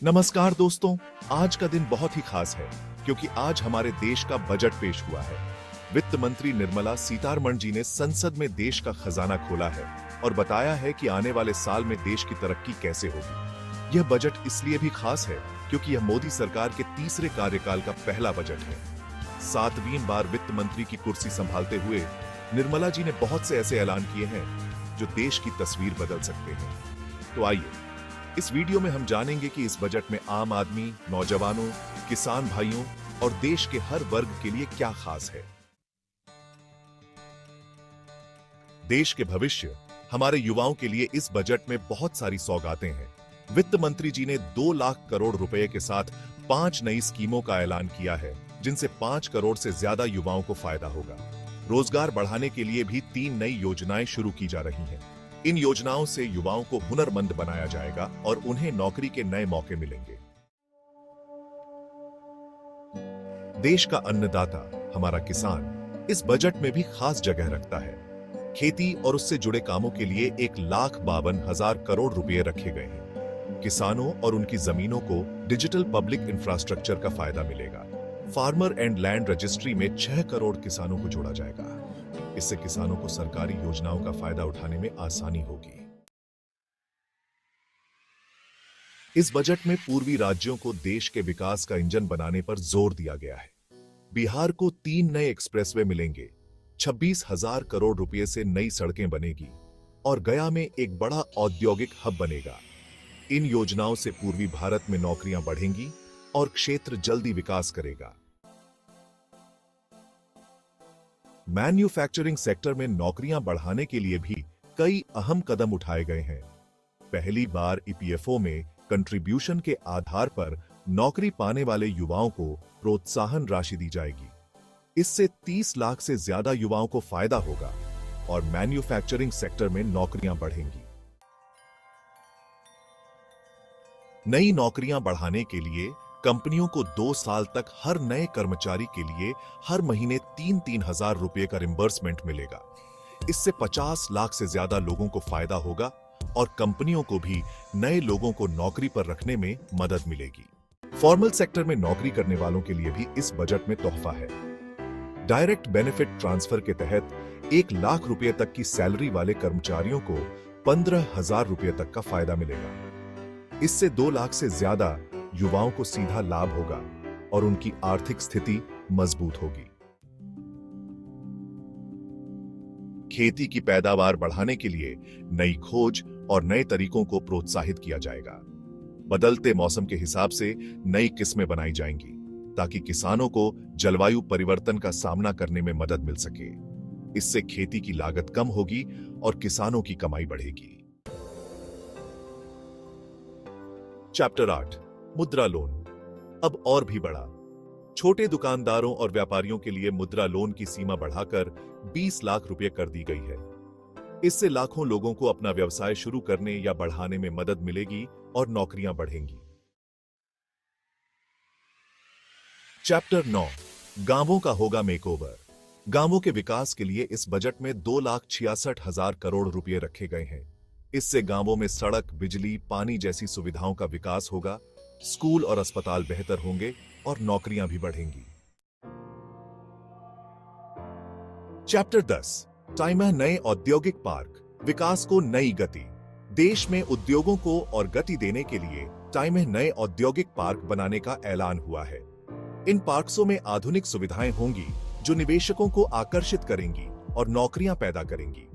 नमस्कार दोस्तों, आज का दिन बहुत ही खास है क्योंकि आज हमारे देश का बजट पेश हुआ है। वित्त मंत्री निर्मला सीतारमण जी ने संसद में देश का खजाना खोला है और बताया है कि आने वाले साल में देश की तरक्की कैसे होगी। यह बजट इसलिए भी खास है क्योंकि यह मोदी सरकार के तीसरे कार्यकाल का पहला बजट है। 7वीं बार वित्त मंत्री की कुर्सी संभालते हुए निर्मला जी ने बहुत से ऐसे ऐलान किए हैं जो देश की तस्वीर बदल सकते हैं। तो आइए इस वीडियो में हम जानेंगे कि इस बजट में आम आदमी, नौजवानों, किसान भाइयों और देश के हर वर्ग के लिए क्या खास है। देश के भविष्य, हमारे युवाओं के लिए इस बजट में बहुत सारी सौगातें हैं। वित्त मंत्री जी ने 2 लाख करोड़ रुपए के साथ 5 नई स्कीमों का ऐलान किया है, जिनसे 5 करोड़ से ज्यादा युवाओं को फायदा होगा। रोजगार बढ़ाने के लिए भी 3 नई योजनाएं शुरू की जा रही हैं। इन योजनाओं से युवाओं को हुनरमंद बनाया जाएगा और उन्हें नौकरी के नए मौके मिलेंगे। देश का अन्नदाता, हमारा किसान, इस बजट में भी खास जगह रखता है। खेती और उससे जुड़े कामों के लिए 1,52,000 करोड़ रुपए रखे गए हैं। किसानों और उनकी जमीनों को डिजिटल पब्लिक इंफ्रास्ट्रक्चर का फायदा मिलेगा। फार्मर एंड लैंड रजिस्ट्री में 6 करोड़ किसानों को जोड़ा जाएगा। इससे किसानों को सरकारी योजनाओं का फायदा उठाने में आसानी होगी। इस बजट में पूर्वी राज्यों को देश के विकास का इंजन बनाने पर जोर दिया गया है। बिहार को 3 नए एक्सप्रेसवे मिलेंगे, 26,000 करोड़ रुपए से नई सड़कें बनेगी और गया में एक बड़ा औद्योगिक हब बनेगा। इन योजनाओं से पूर्वी भारत में नौकरियां बढ़ेंगी और क्षेत्र जल्दी विकास करेगा। मैन्युफैक्चरिंग सेक्टर में नौकरियां बढ़ाने के लिए भी कई अहम कदम उठाए गए हैं। पहली बार ईपीएफओ में कंट्रीब्यूशन के आधार पर नौकरी पाने वाले युवाओं को प्रोत्साहन राशि दी जाएगी। इससे 30 लाख से ज्यादा युवाओं को फायदा होगा और मैन्युफैक्चरिंग सेक्टर में नौकरियां बढ़ेंगी। नई नौकरियां बढ़ाने के लिए कंपनियों को 2 साल तक हर नए कर्मचारी के लिए हर महीने 3-3 हजार रुपए का रिम्बर्समेंट मिलेगा। इससे 50 लाख से ज्यादा लोगों को फायदा होगा और कंपनियों को भी नए लोगों को नौकरी पर रखने में मदद मिलेगी। फॉर्मल सेक्टर में नौकरी करने वालों के लिए भी इस बजट में तोहफा है। डायरेक्ट बेनिफिट ट्रांसफर के तहत 1 लाख रुपए तक की सैलरी वाले कर्मचारियों को 15,000 रुपए तक का फायदा मिलेगा। इससे 2 लाख से ज्यादा युवाओं को सीधा लाभ होगा और उनकी आर्थिक स्थिति मजबूत होगी। खेती की पैदावार बढ़ाने के लिए नई खोज और नए तरीकों को प्रोत्साहित किया जाएगा। बदलते मौसम के हिसाब से नई किस्में बनाई जाएंगी ताकि किसानों को जलवायु परिवर्तन का सामना करने में मदद मिल सके। इससे खेती की लागत कम होगी और किसानों की कमाई बढ़ेगी। चैप्टर 8, मुद्रा लोन, अब और भी बढ़ा। छोटे दुकानदारों और व्यापारियों के लिए मुद्रा लोन की सीमा बढ़ाकर 20 लाख रुपए कर दी गई है। इससे लाखों लोगों को अपना व्यवसाय शुरू करने या बढ़ाने में मदद मिलेगी और नौकरियां बढ़ेंगी। चैप्टर 9, गांवों का होगा मेकओवर। गांवों के विकास के लिए इस बजट में 2,66,000 करोड़ रुपए रखे गए हैं। इससे गांवों में सड़क, बिजली, पानी जैसी सुविधाओं का विकास होगा, स्कूल और अस्पताल बेहतर होंगे और नौकरियां भी बढ़ेंगी। चैप्टर 10, टाइमह नए औद्योगिक पार्क, विकास को नई गति। देश में उद्योगों को और गति देने के लिए टाइमह नए औद्योगिक पार्क बनाने का ऐलान हुआ है। इन पार्क्सों में आधुनिक सुविधाएं होंगी जो निवेशकों को आकर्षित करेंगी और नौकरियां पैदा करेंगी।